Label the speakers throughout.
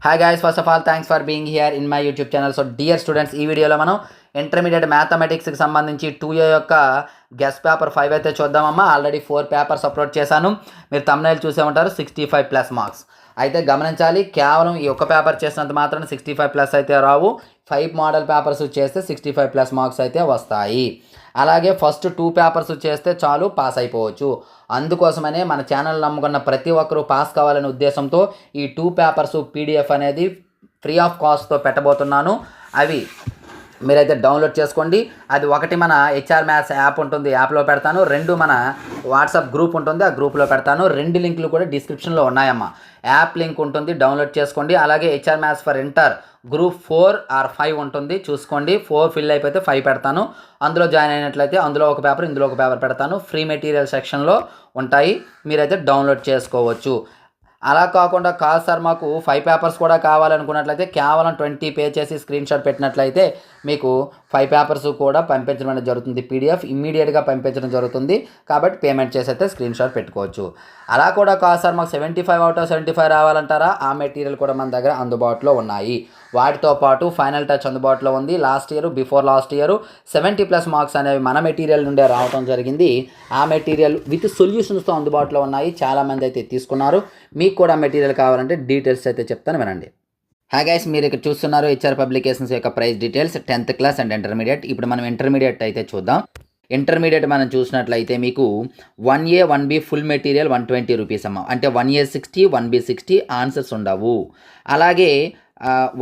Speaker 1: Hi guys, first of all thanks for being here in my YouTube channel. So dear students, ఈ వీడియోలో మనం intermediate మ్యాథమెటిక్స్కి సంబంధించి 2A యొక్క guest paper 5 అయితే చూద్దామమ్మా. Already 4 papers upload చేశాను. మీరు thumbnail చూసే ఉంటారు. 65+ మార్క్స్ అయితే గమనించాలి. కేవలం ఈ ఒక్క పేపర్ చేసినంత మాత్రం 65+ అయితే రావు. 5 మోడల్ పేపర్స్ చేస్తే 65+ మార్క్స్ అయితే వస్తాయి. అలాగే ఫస్ట్ 2 పేపర్స్ చేస్తే చాలు, పాస్ అయిపోవచ్చు. అందుకోసమనే మన ఛానల్ నమ్ముకున్న ప్రతి ఒక్కరూ పాస్ కావాలనే ఉద్దేశంతో ఈ 2 పేపర్స్ PDF అనేది ఫ్రీ ఆఫ్ కాస్ట్తో పెట్టబోతున్నాను. అవి మీరైతే డౌన్లోడ్ చేసుకోండి. అది ఒకటి మన HR మ్యాథ్స్ యాప్ ఉంటుంది, యాప్లో పెడతాను. 2 మన వాట్సాప్ గ్రూప్ ఉంటుంది, ఆ గ్రూప్లో పెడతాను. 2 లింకులు కూడా డిస్క్రిప్షన్లో ఉన్నాయమ్మా. యాప్ లింక్ ఉంటుంది, డౌన్లోడ్ చేసుకోండి. అలాగే HR maths for inter group 4 or 5 ఉంటుంది, చూసుకోండి. 4 ఫిల్ అయిపోతే 5 పెడతాను. అందులో జాయిన్ అయినట్లయితే అందులో ఒక పేపర్, ఇందులో ఒక పేపర్ పెడతాను. ఫ్రీ మెటీరియల్ సెక్షన్లో ఉంటాయి, మీరైతే డౌన్లోడ్ చేసుకోవచ్చు. అలా కాకుండా కాదు సార్ మాకు 5 పేపర్స్ కూడా కావాలనుకున్నట్లయితే కేవలం 20 పే చేసి స్క్రీన్ షాట్ పెట్టినట్లయితే మీకు 5 పేపర్స్ కూడా పంపించడం అనేది జరుగుతుంది. PDF ఇమ్మీడియట్గా పంపించడం జరుగుతుంది. కాబట్టి పేమెంట్ చేసి అయితే స్క్రీన్ షాట్ పెట్టుకోవచ్చు. అలా కూడా కాదు సార్ మాకు 75 అవుట్ ఆఫ్ 75 రావాలంటారా? ఆ మెటీరియల్ కూడా మన దగ్గర అందుబాటులో ఉన్నాయి. వాటితో పాటు ఫైనల్ టచ్ అందుబాటులో ఉంది. Last year, before last year 70+ marks అనేవి మన మెటీరియల్ నుండే రావడం జరిగింది. ఆ మెటీరియల్ విత్ సొల్యూషన్స్తో అందుబాటులో ఉన్నాయి. చాలామంది అయితే తీసుకున్నారు. మీకు కూడా మెటీరియల్ కావాలంటే డీటెయిల్స్ అయితే చెప్తాను, వినండి. హాయ్ గైస్, మీరు ఇక్కడ చూస్తున్నారు HR పబ్లికేషన్స్ యొక్క price details 10th class and intermediate. ఇప్పుడు మనం ఇంటర్మీడియట్ అయితే చూద్దాం. ఇంటర్మీడియట్ మనం చూసినట్లయితే మీకు 1A 1B full material 120 rupees అమ్మ. అంటే 1A 60 1B 60 ఆన్సర్స్ ఉండవు. అలాగే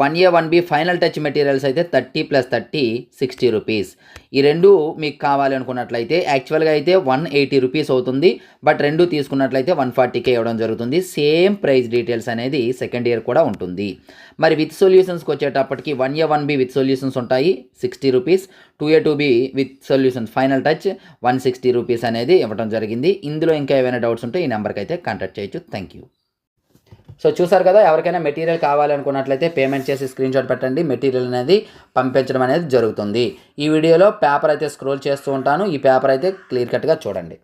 Speaker 1: 1A 1B final touch materials అయితే 30 + 30 60 రూపీస్. ఈ రెండు మీకు కావాలి అనుకున్నట్లయితే యాక్చువల్గా అయితే 180 రూపీస్ అవుతుంది. బట్ 2 తీసుకున్నట్లయితే 140K ఇవ్వడం జరుగుతుంది. సేమ్ ప్రైస్ డీటెయిల్స్ అనేది సెకండ్ ఇయర్ కూడా ఉంటుంది. మరి విత్ సొల్యూషన్స్కి వచ్చేటప్పటికి 1A 1B విత్ సొల్యూషన్స్ ఉంటాయి 60 rupees. 2A 2B with solutions final touch 160 rupees అనేది ఇవ్వడం జరిగింది. ఇందులో ఇంకా ఏమైనా డౌట్స్ ఉంటే ఈ నెంబర్కి అయితే కాంటాక్ట్ చేయొచ్చు. Thank you. సో చూసారు కదా, ఎవరికైనా మెటీరియల్ కావాలనుకున్నట్లయితే పేమెంట్ చేసి స్క్రీన్ షాట్ పెట్టండి. మెటీరియల్ అనేది పంపించడం అనేది జరుగుతుంది. ఈ వీడియోలో పేపర్ అయితే స్క్రోల్ చేస్తూ ఉంటాను. ఈ పేపర్ అయితే క్లియర్ కట్గా చూడండి.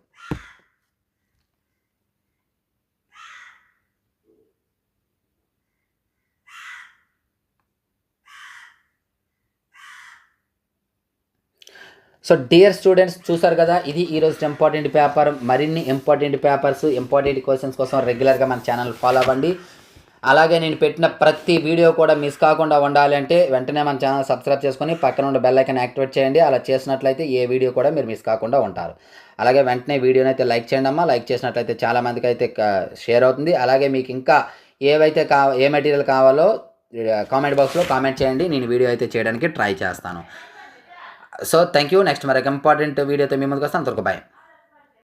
Speaker 1: సో డియర్ స్టూడెంట్స్, చూసారు కదా, ఇది ఈరోజు ఇంపార్టెంట్ పేపర్. మరిన్ని ఇంపార్టెంట్ పేపర్స్, ఇంపార్టెంట్ క్వశ్చన్స్ కోసం రెగ్యులర్గా మన ఛానల్ ఫాలో అవ్వండి. అలాగే నేను పెట్టిన ప్రతి వీడియో కూడా మిస్ కాకుండా ఉండాలి అంటే వెంటనే మన ఛానల్ సబ్స్క్రైబ్ చేసుకొని పక్కన ఉన్న బెల్ ఐకాన్ యాక్టివేట్ చేయండి. అలా చేసినట్లయితే ఏ వీడియో కూడా మీరు మిస్ కాకుండా ఉంటారు. అలాగే వెంటనే వీడియోని అయితే లైక్ చేయండి అమ్మా. లైక్ చేసినట్లయితే చాలామందికి అయితే షేర్ అవుతుంది. అలాగే మీకు ఇంకా ఏవైతే ఏ మెటీరియల్ కావాలో కామెంట్ బాక్స్లో కామెంట్ చేయండి. నేను వీడియో అయితే చేయడానికి ట్రై చేస్తాను. So thank you. నెక్స్ట్ మరొక ఇంపార్టెంట్ వీడియోతో మీ ముందుకు వస్తాను. అంతవరకు బాయ్.